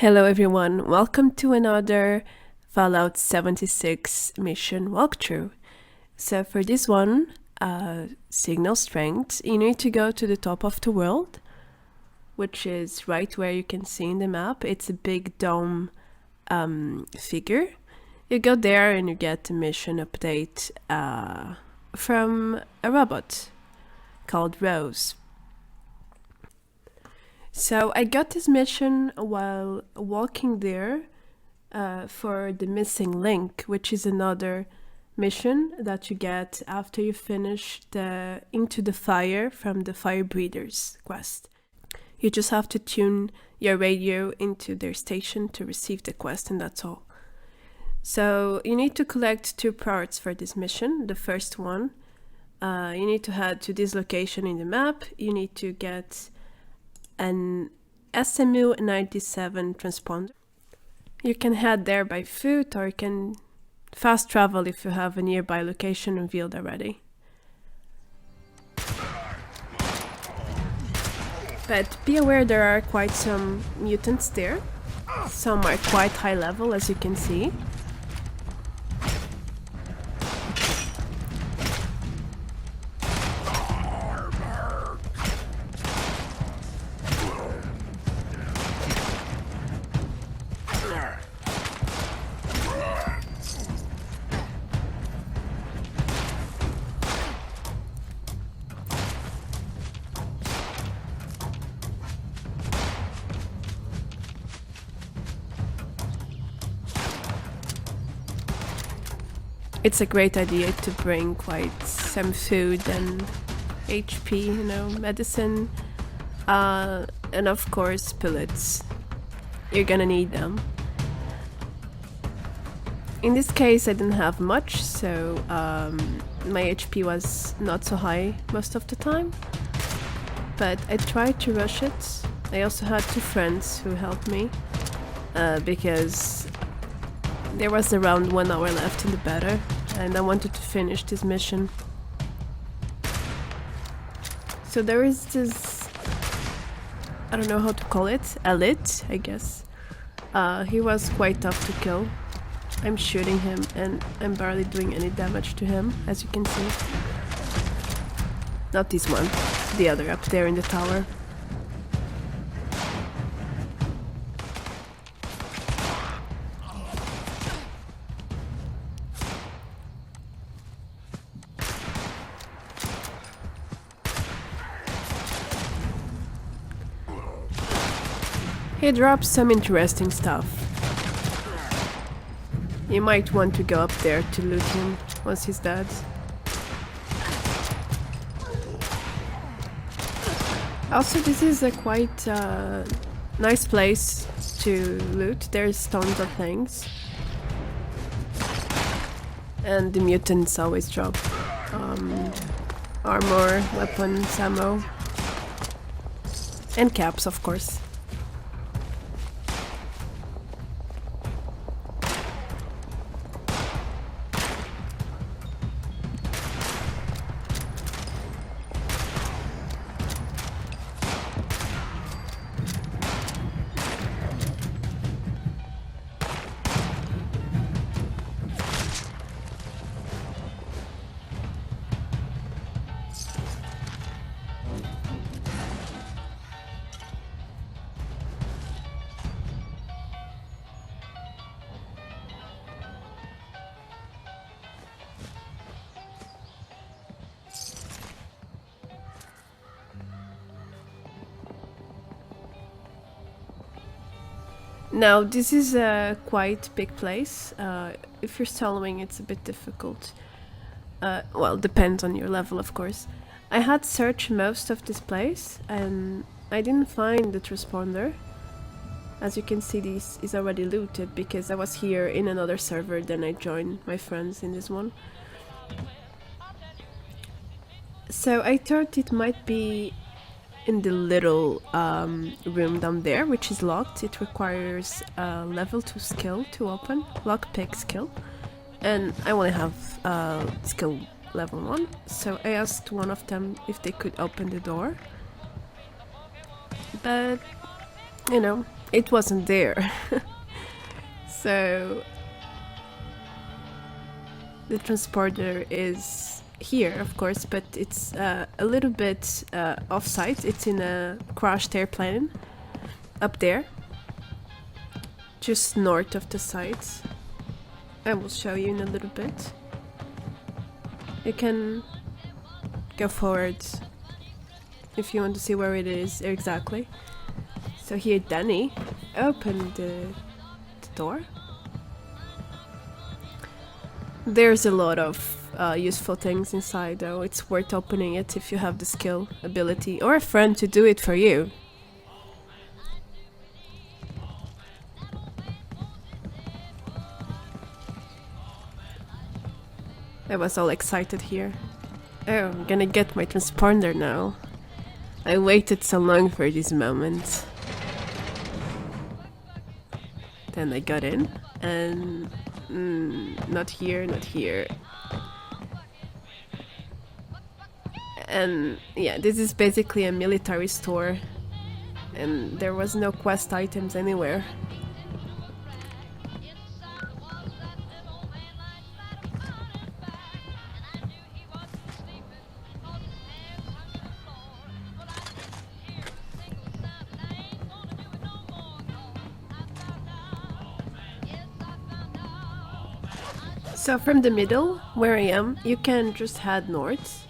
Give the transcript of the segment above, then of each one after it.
Hello everyone, welcome to another Fallout 76 mission walkthrough. So for this one, signal strength, you need to go to the top of the world, which is right where you can see in the map. It's a big dome figure. You go there and you get a mission update from a robot called Rose. So I got this mission while walking there for the missing link, which is another mission that you get after you finish the Into the Fire from the Fire Breathers quest. You just have to tune your radio into their station to receive the quest, and that's all. So you need to collect 2 parts for this mission. The first one, you need to head to this location in the map. You need to get an SMU-97 Transponder. You can head there by foot, or you can fast travel if you have a nearby location revealed already. But be aware there are quite some mutants there. Some are quite high level, as you can see. It's a great idea to bring quite some food and HP, medicine, and of course pellets. You're gonna need them. In this case I didn't have much, so my HP was not so high most of the time, but I tried to rush it. I also had 2 friends who helped me because there was around 1 hour left in the beta, and I wanted to finish this mission. So there is this, I don't know how to call it, elite, I guess. He was quite tough to kill. I'm shooting him and I'm barely doing any damage to him, as you can see. Not this one, the other up there in the tower. He drops some interesting stuff. You might want to go up there to loot him once he's dead. Also, this is a quite nice place to loot. There's tons of things. And the mutants always drop armor, weapons, ammo, and caps, of course. Now, this is a quite big place. If you're soloing, it's a bit difficult. Well, depends on your level, of course. I had searched most of this place, and I didn't find the transponder. As you can see, this is already looted, because I was here in another server, then I joined my friends in this one. So I thought it might be in the little room down there, which is locked. It requires a level 2 skill to open, lockpick skill, and I only have skill level 1, so I asked one of them if they could open the door, but it wasn't there. So the transporter is here, of course, but it's a little bit off-site. It's in a crashed airplane up there, just north of the site. I will show you in a little bit. You can go forward if you want to see where it is exactly. So here Danny opened the door. There's a lot of useful things inside though. It's worth opening it if you have the skill, ability, or a friend to do it for you. I was all excited here. Oh, I'm gonna get my transponder now. I waited so long for this moment. Then I got in, and not here, not here. And yeah, this is basically a military store, and there was no quest items anywhere. So from the middle, where I am, you can just head north.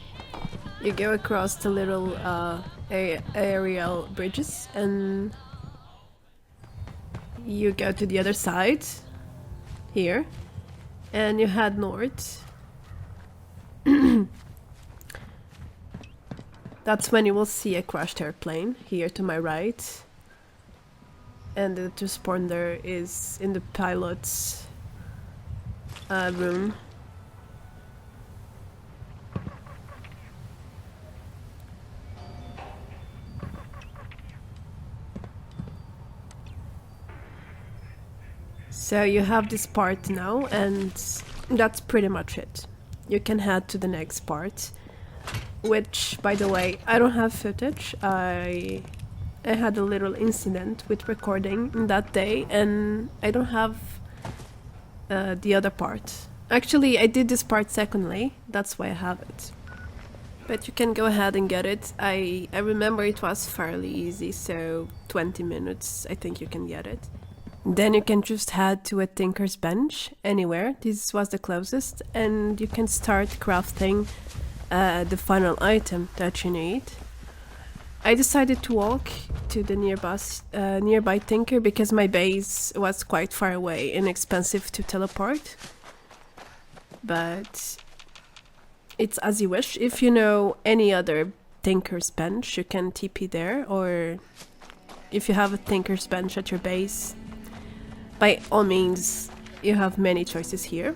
You go across the little aerial bridges and you go to the other side, here, and you head north. That's when you will see a crashed airplane, here to my right. And the transponder is in the pilot's room. So you have this part now, and that's pretty much it. You can head to the next part, which, by the way, I don't have footage. I had a little incident with recording that day, and I don't have the other part. Actually, I did this part secondly, that's why I have it. But you can go ahead and get it. I remember it was fairly easy, so 20 minutes, I think you can get it. Then you can just head to a tinker's bench, anywhere. This was the closest, and you can start crafting the final item that you need. I decided to walk to the nearby tinker because my base was quite far away and expensive to teleport. But it's as you wish. If you know any other tinker's bench, you can TP there, or if you have a tinker's bench at your base, by all means, you have many choices here.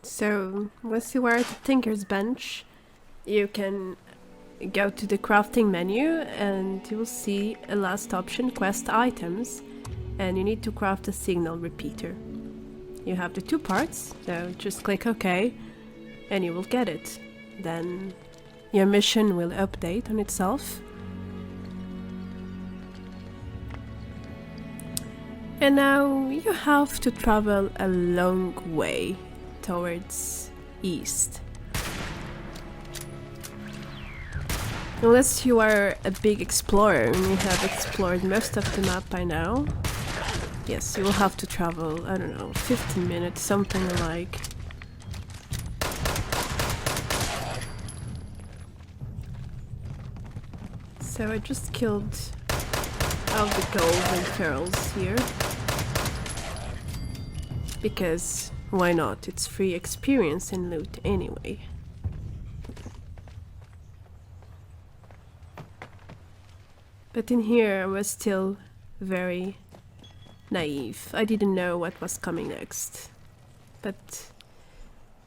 So, once you are at the tinker's bench, you can go to the crafting menu and you will see a last option, quest items, and you need to craft a signal repeater. You have the two parts, so just click OK and you will get it. Then your mission will update on itself. And now you have to travel a long way towards east. Unless you are a big explorer and you have explored most of the map by now, yes, you will have to travel, I don't know, 15 minutes, something like. So I just killed all the gold and pearls here. Because why not? It's free experience and loot anyway. But in here I was still very naive. I didn't know what was coming next. But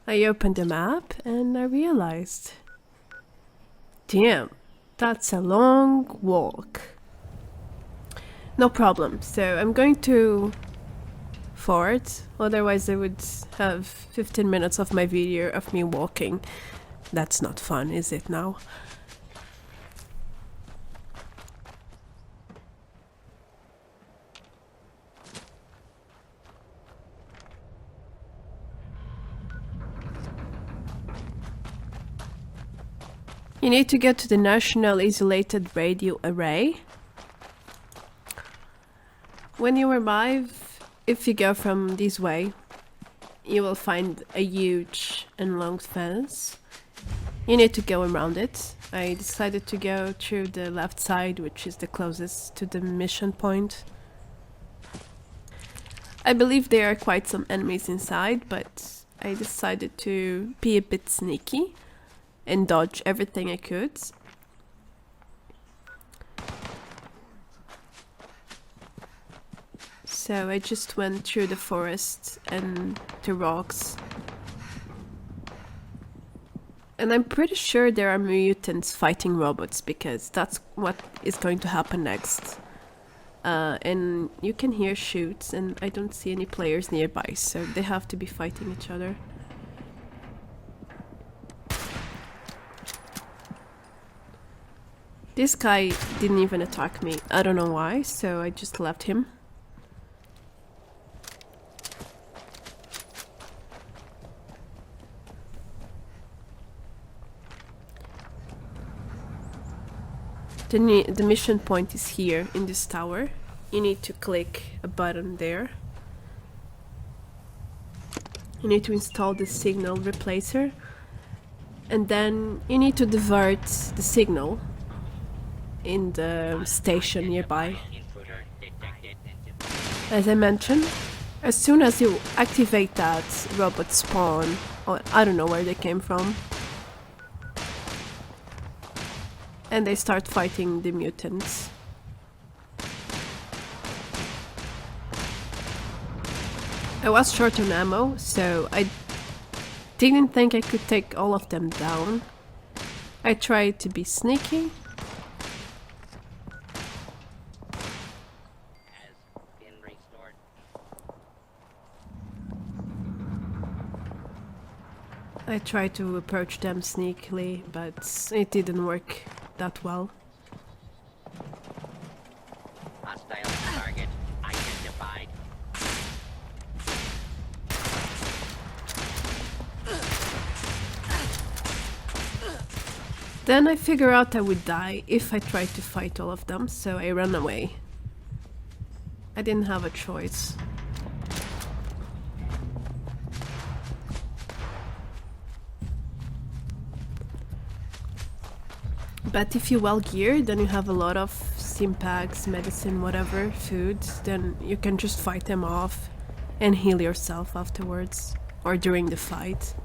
I opened the map and I realized Damn, that's a long walk. No problem, so I'm going to forward, otherwise I would have 15 minutes of my video of me walking. That's not fun, is it now? You need to get to the National Isolated Radio Array. When you arrive, if you go from this way, you will find a huge and long fence. You need to go around it. I decided to go through the left side, which is the closest to the mission point. I believe there are quite some enemies inside, but I decided to be a bit sneaky and dodge everything I could. So I just went through the forest and the rocks. And I'm pretty sure there are mutants fighting robots, because that's what is going to happen next. And you can hear shoots, and I don't see any players nearby, so they have to be fighting each other. This guy didn't even attack me. I don't know why, so I just left him. The mission point is here in this tower. You need to click a button there. You need to install the signal replacer, and then you need to divert the signal in the station nearby. As I mentioned, as soon as you activate that, robots spawn. Or I don't know where they came from. And they start fighting the mutants. I was short on ammo, so I didn't think I could take all of them down. I tried to be sneaky. I tried to approach them sneakily, but it didn't work that well. Hostile target identified. Then I figured out I would die if I tried to fight all of them, so I ran away. I didn't have a choice. But if you're well geared, then you have a lot of stim packs, medicine, whatever, food, then you can just fight them off and heal yourself afterwards or during the fight.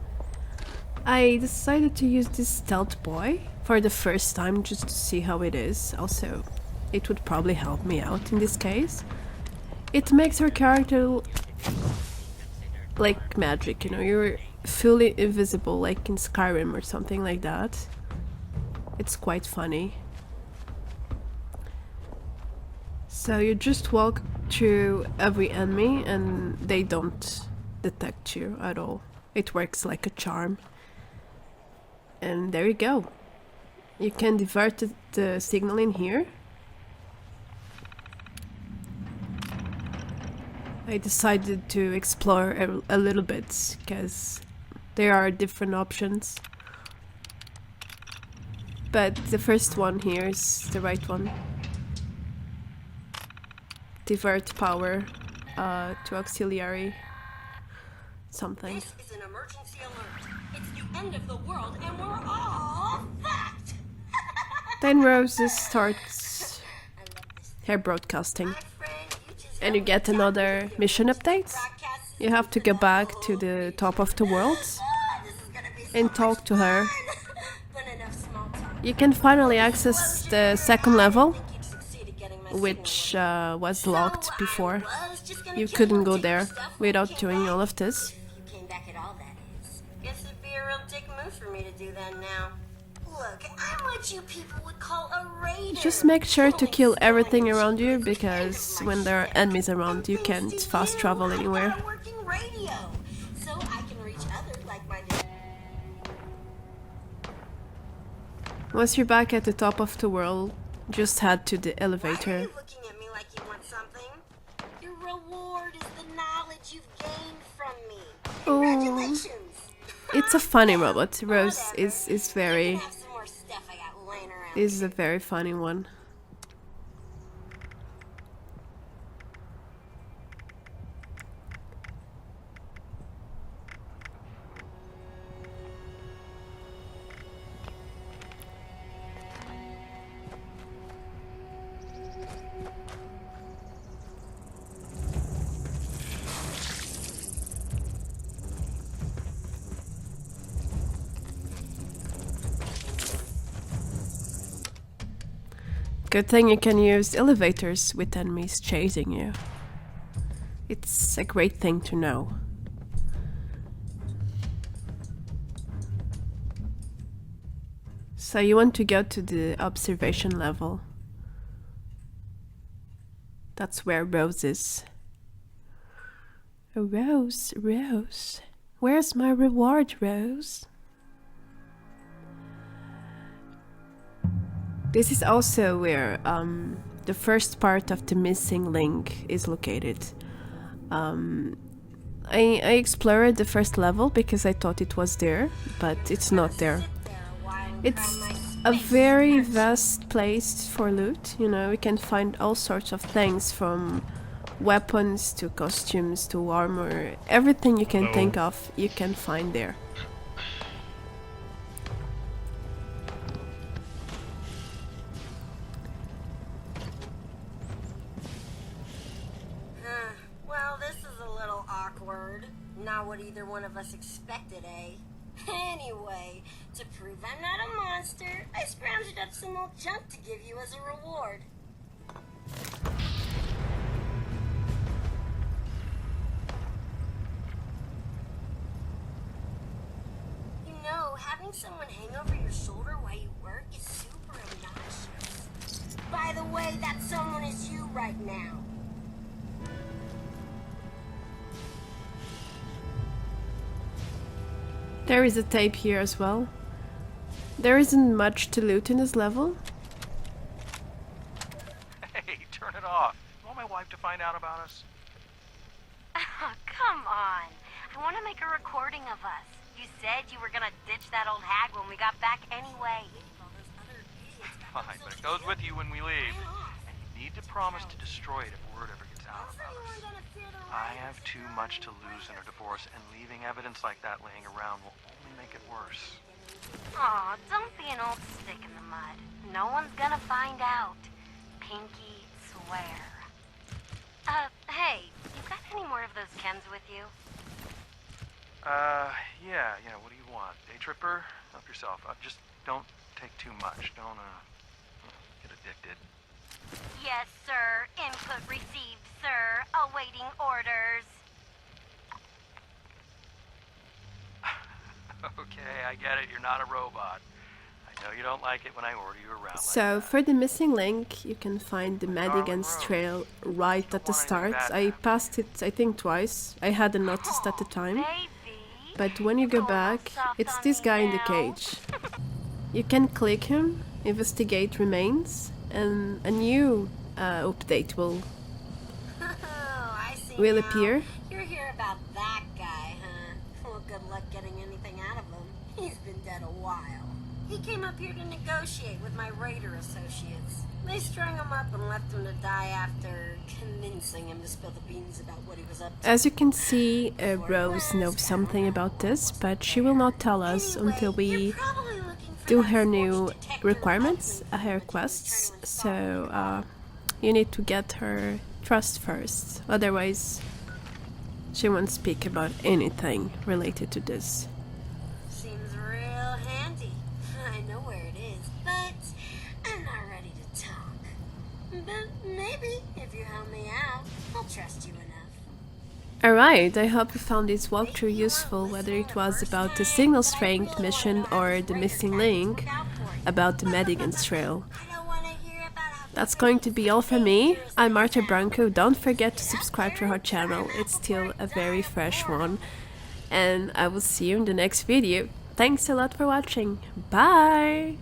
I decided to use this stealth boy for the first time just to see how it is. Also, it would probably help me out in this case. It makes your character like magic, you know, you're fully invisible like in Skyrim or something like that. It's quite funny. So you just walk through every enemy and they don't detect you at all. It works like a charm. And there you go. You can divert the signal in here. I decided to explore a little bit because there are different options. But the first one here is the right one. Divert power to auxiliary something. This is an emergency alert. It's the end of the world and we're all fucked. Then Roses starts her broadcasting. And you get another mission update. You have to go back to the top of the world and talk to her. You can finally access the second level, which was locked before. You couldn't go there without doing all of this. Guess it'd be a real dick move for me to do that now. Look, I'm what you people would call a raider. Just make sure to kill Stealing everything cheap around you, goods is kind of because my when there are shtick. enemies around, you And can't thanks to fast you, travel I've anywhere. got a working radio, so I can reach others like-minded. Once you're back at the top of the world, just head to the Why are elevator. you looking at me like you want something? Your reward is the knowledge you've gained from me. Oh, Congratulations. it's a funny robot. Rose Whatever. is I can very have some more stuff I got laying around. is a very funny one. Good thing you can use elevators with enemies chasing you. It's a great thing to know. So you want to go to the observation level. That's where Rose is. Oh, Rose, Rose. Where's my reward, Rose? This is also where the first part of the missing link is located. I explored the first level because I thought it was there, but it's not there. It's a very vast place for loot, you know, we can find all sorts of things from weapons to costumes to armor. Everything you can think of, you can find there. Well, this is a little awkward. Not what either one of us expected, eh? Anyway, to prove I'm not a monster, I scrounged up some old junk to give you as a reward. You know, having someone hang over your shoulder while you work is super obnoxious. By the way, that someone is you right now. There is a tape here as well. There isn't much to loot in this level. Hey, turn it off. You want my wife to find out about us? Oh, come on. I want to make a recording of us. You said you were going to ditch that old hag when we got back anyway. Fine, but it goes with you when we leave. And you need to promise to destroy it if word ever gets out about us. I have too much to lose in a divorce, and leaving evidence like that laying around will only make it worse. Aw, don't be an old stick in the mud. No one's gonna find out. Pinky swear. Hey, you got any more of those chems with you? Yeah, what do you want? Day tripper? Help yourself. Just don't take too much. Don't, get addicted. Yes, sir. Input received, sir. Awaiting orders. Okay, I get it. You're not a robot. I know you don't like it when I order you around So like for the missing link, you can find the Madigan's trail right at the start. I passed it, I think, twice. I hadn't noticed at the time. Baby. But when you go back, it's this guy in the cage. You can click him, investigate remains, and a new update will I see will now. appear. You're here about that guy, huh? Well, good luck getting anything out of him. He's been dead a while. He came up here to negotiate with my raider associates. They strung him up and left him to die after convincing him to spill the beans about what he was up to. As you can see, Rose knows something about this, but she will not tell us until we do her new requirements, her quests. So you need to get her trust first, otherwise she won't speak about anything related to this. Seems real handy. I know where it is, but I'm not ready to talk. But maybe if you help me out, I'll trust you enough. Alright, I hope you found this walkthrough useful, whether it was about the signal strength mission or the missing link. about the Madigan's trail. I don't want to hear about how That's going to be all from me. I'm Marta Branco. Don't forget to subscribe to our channel. It's still a very fresh one. And I will see you in the next video. Thanks a lot for watching. Bye!